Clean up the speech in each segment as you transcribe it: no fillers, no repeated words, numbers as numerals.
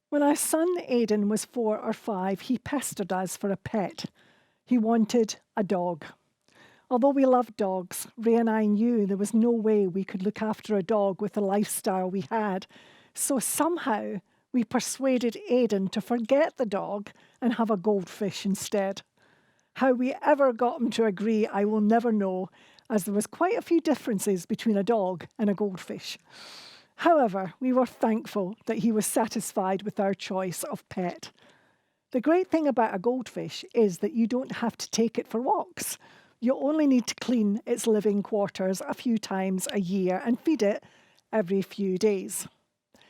When our son Aidan was 4 or 5, he pestered us for a pet. He wanted a dog. Although we loved dogs, Ray and I knew there was no way we could look after a dog with the lifestyle we had. So somehow we persuaded Aidan to forget the dog and have a goldfish instead. How we ever got him to agree, I will never know, as there was quite a few differences between a dog and a goldfish. However, we were thankful that he was satisfied with our choice of pet. The great thing about a goldfish is that you don't have to take it for walks. You only need to clean its living quarters a few times a year and feed it every few days.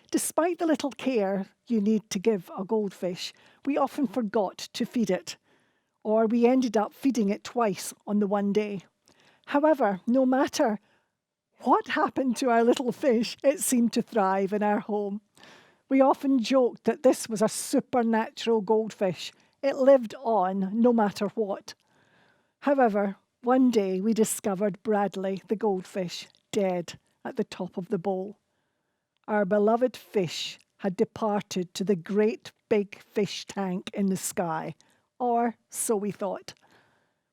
Despite the little care you need to give a goldfish, we often forgot to feed it, or we ended up feeding it twice on the one day. However, no matter what happened to our little fish, it seemed to thrive in our home. We often joked that this was a supernatural goldfish. It lived on no matter what. However, one day we discovered Bradley, the goldfish, dead at the top of the bowl. Our beloved fish had departed to the great big fish tank in the sky, or so we thought.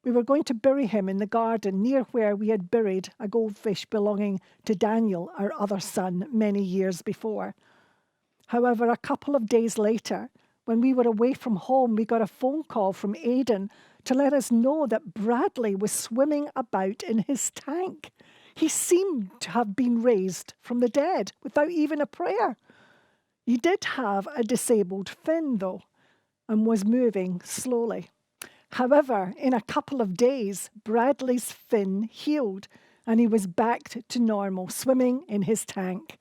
We were going to bury him in the garden near where we had buried a goldfish belonging to Daniel, our other son, many years before. However, a couple of days later, when we were away from home, we got a phone call from Aidan to let us know that Bradley was swimming about in his tank. He seemed to have been raised from the dead without even a prayer. He did have a disabled fin, though, and was moving slowly. However, in a couple of days, Bradley's fin healed and he was back to normal, swimming in his tank.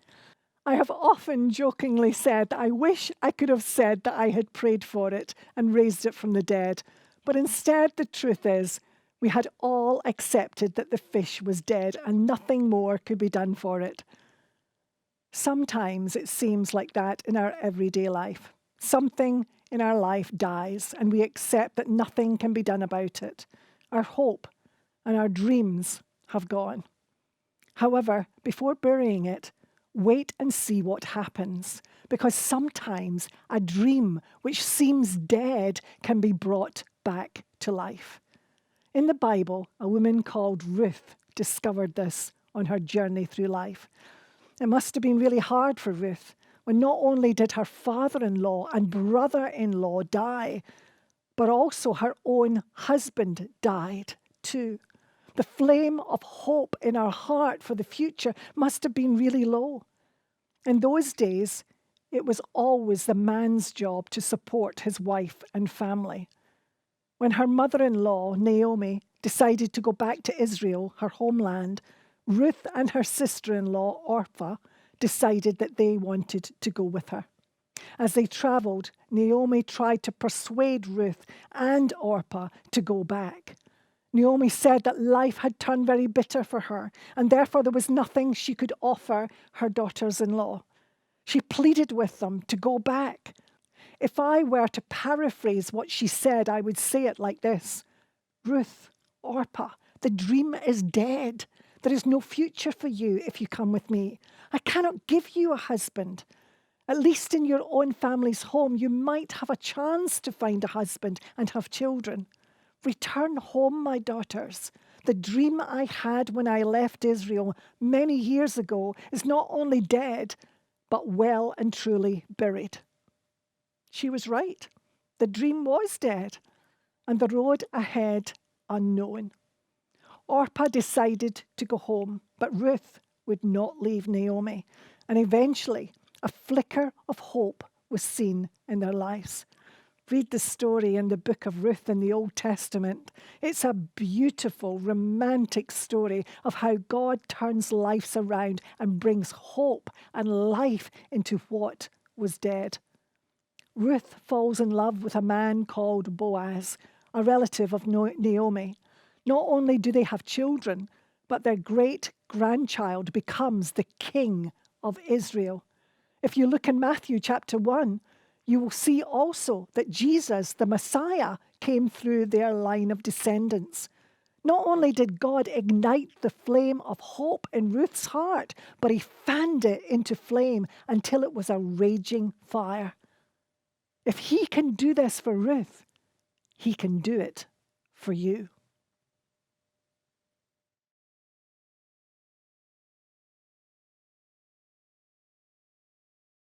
I have often jokingly said that I wish I could have said that I had prayed for it and raised it from the dead. But instead, the truth is, we had all accepted that the fish was dead and nothing more could be done for it. Sometimes it seems like that in our everyday life. Something in our life dies and we accept that nothing can be done about it. Our hope and our dreams have gone. However, before burying it, wait and see what happens, because sometimes a dream which seems dead can be brought back to life. In the Bible, a woman called Ruth discovered this on her journey through life. It must have been really hard for Ruth when not only did her father-in-law and brother-in-law die, but also her own husband died too. The flame of hope in her heart for the future must have been really low. In those days, it was always the man's job to support his wife and family. When her mother-in-law, Naomi, decided to go back to Israel, her homeland, Ruth and her sister-in-law, Orpah, decided that they wanted to go with her. As they traveled, Naomi tried to persuade Ruth and Orpah to go back. Naomi said that life had turned very bitter for her, and therefore there was nothing she could offer her daughters-in-law. She pleaded with them to go back. If I were to paraphrase what she said, I would say it like this: Ruth, Orpah, the dream is dead. There is no future for you if you come with me. I cannot give you a husband. At least in your own family's home, you might have a chance to find a husband and have children. Return home, my daughters. The dream I had when I left Israel many years ago is not only dead, but well and truly buried. She was right. The dream was dead, and the road ahead unknown. Orpah decided to go home, but Ruth would not leave Naomi, and eventually a flicker of hope was seen in their lives. Read the story in the book of Ruth in the Old Testament. It's a beautiful, romantic story of how God turns lives around and brings hope and life into what was dead. Ruth falls in love with a man called Boaz, a relative of Naomi. Not only do they have children, but their great-grandchild becomes the king of Israel. If you look in Matthew chapter 1, you will see also that Jesus, the Messiah, came through their line of descendants. Not only did God ignite the flame of hope in Ruth's heart, but he fanned it into flame until it was a raging fire. If he can do this for Ruth, he can do it for you.